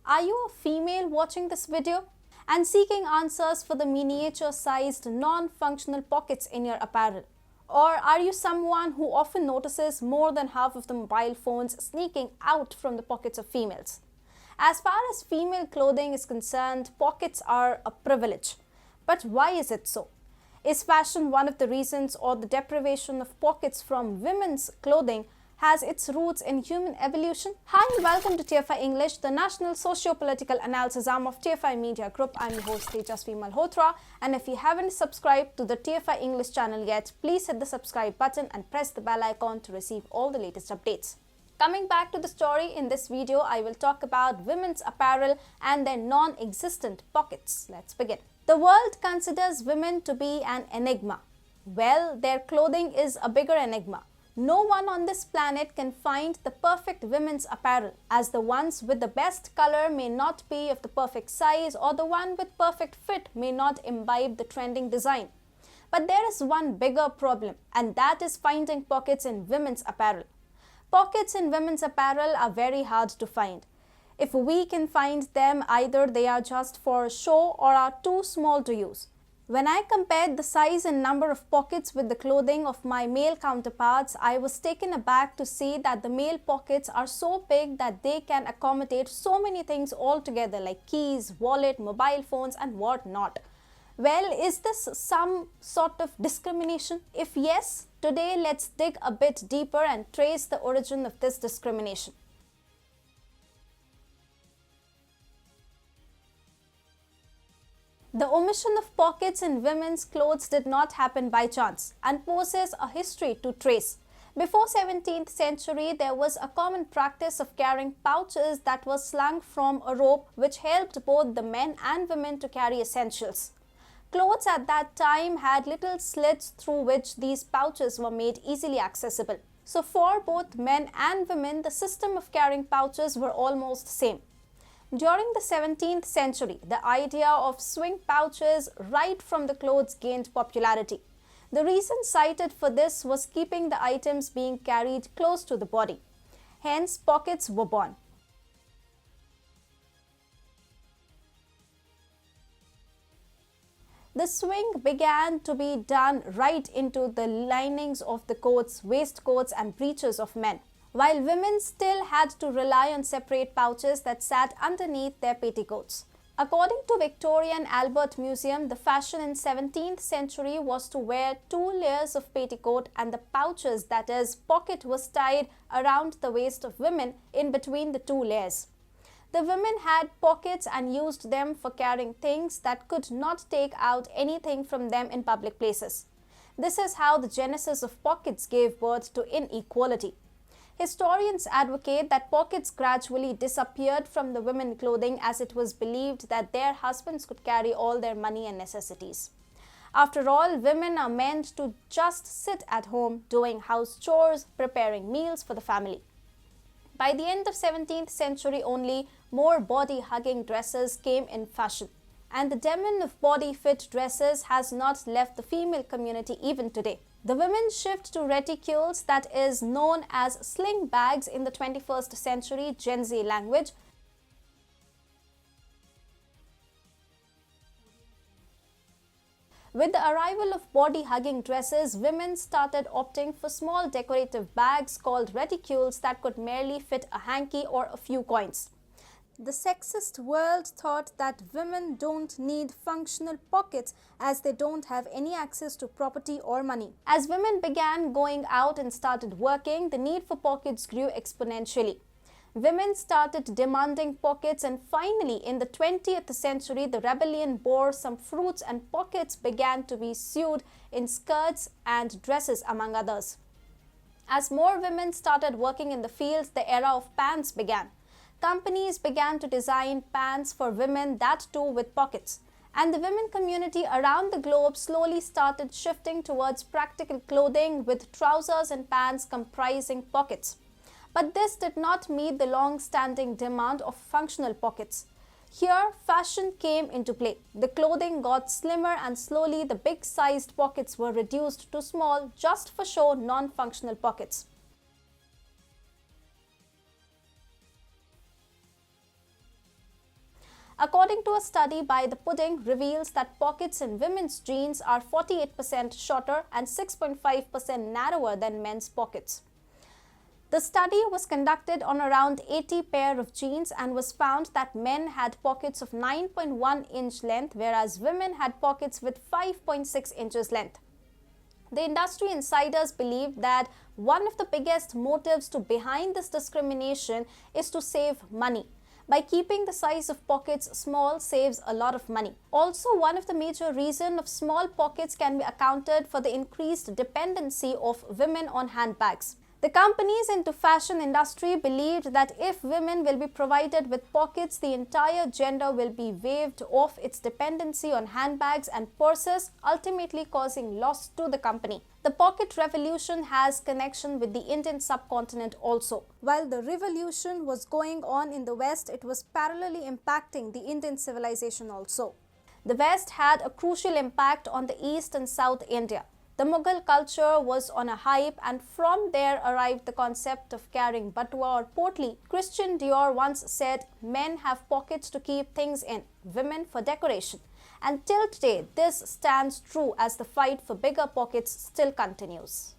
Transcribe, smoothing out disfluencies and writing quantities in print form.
Are you a female watching this video and seeking answers for the miniature-sized non-functional pockets in your apparel? Or are you someone who often notices more than half of the mobile phones sneaking out from the pockets of females? As far as female clothing is concerned, pockets are a privilege. But why is it so? Is fashion one of the reasons, or the deprivation of pockets from women's clothing has its roots in human evolution? Hi and welcome to TFI English, the national socio-political analysis arm of TFI Media Group. I'm your host Tejasvi Malhotra, and if you haven't subscribed to the TFI English channel yet, please hit the subscribe button and press the bell icon to receive all the latest updates. Coming back to the story, in this video I will talk about women's apparel and their non-existent pockets. Let's begin. The world considers women to be an enigma. Well, their clothing is a bigger enigma. No one on this planet can find the perfect women's apparel, as the ones with the best color may not be of the perfect size, or the one with perfect fit may not imbibe the trending design. But there is one bigger problem, and that is finding pockets in women's apparel. Pockets in women's apparel are very hard to find. If we can find them, either they are just for show or are too small to use. When I compared the size and number of pockets with the clothing of my male counterparts, I was taken aback to see that the male pockets are so big that they can accommodate so many things all together, like keys, wallet, mobile phones and whatnot. Well, is this some sort of discrimination? If yes, today let's dig a bit deeper and trace the origin of this discrimination. The omission of pockets in women's clothes did not happen by chance and poses a history to trace. Before 17th century, there was a common practice of carrying pouches that were slung from a rope, which helped both the men and women to carry essentials. Clothes at that time had little slits through which these pouches were made easily accessible. So for both men and women, the system of carrying pouches were almost same. During the 17th century, the idea of swing pouches right from the clothes gained popularity. The reason cited for this was keeping the items being carried close to the body. Hence, pockets were born. The swing began to be done right into the linings of the coats, waistcoats and breeches of men, while women still had to rely on separate pouches that sat underneath their petticoats. According to Victoria and Albert Museum, the fashion in 17th century was to wear 2 layers of petticoat, and the pouches, that is, pocket, was tied around the waist of women in between the 2 layers. The women had pockets and used them for carrying things that could not take out anything from them in public places. This is how the genesis of pockets gave birth to inequality. Historians advocate that pockets gradually disappeared from the women's clothing, as it was believed that their husbands could carry all their money and necessities. After all, women are meant to just sit at home doing house chores, preparing meals for the family. By the end of 17th century only, more body-hugging dresses came in fashion, and the demon of body-fit dresses has not left the female community even today. The women's shift to reticules, that is known as sling bags in the 21st century Gen Z language, with the arrival of body-hugging dresses, women started opting for small decorative bags called reticules that could merely fit a hanky or a few coins. The sexist world thought that women don't need functional pockets as they don't have any access to property or money. As women began going out and started working, the need for pockets grew exponentially. Women started demanding pockets, and finally in the 20th century the rebellion bore some fruits and pockets began to be sewed in skirts and dresses, among others. As more women started working in the fields, the era of pants began. Companies began to design pants for women, that too with pockets. And the women community around the globe slowly started shifting towards practical clothing with trousers and pants comprising pockets. But this did not meet the long-standing demand of functional pockets. Here, fashion came into play. The clothing got slimmer, and slowly the big-sized pockets were reduced to small, just for show, non-functional pockets. According to a study by The Pudding reveals that pockets in women's jeans are 48% shorter and 6.5% narrower than men's pockets. The study was conducted on around 80 pair of jeans and was found that men had pockets of 9.1 inch length, whereas women had pockets with 5.6 inches length. The industry insiders believe that one of the biggest motives behind this discrimination is to save money. By keeping the size of pockets small saves a lot of money. Also, one of the major reasons of small pockets can be accounted for the increased dependency of women on handbags. The companies into fashion industry believed that if women will be provided with pockets, the entire gender will be waived off its dependency on handbags and purses, ultimately causing loss to the company. The pocket revolution has connection with the Indian subcontinent also. While the revolution was going on in the West, it was parallelly impacting the Indian civilization also. The West had a crucial impact on the East and South India. The Mughal culture was on a hype, and from there arrived the concept of carrying batua or potli. Christian Dior once said, "Men have pockets to keep things in, women for decoration." And till today, this stands true as the fight for bigger pockets still continues.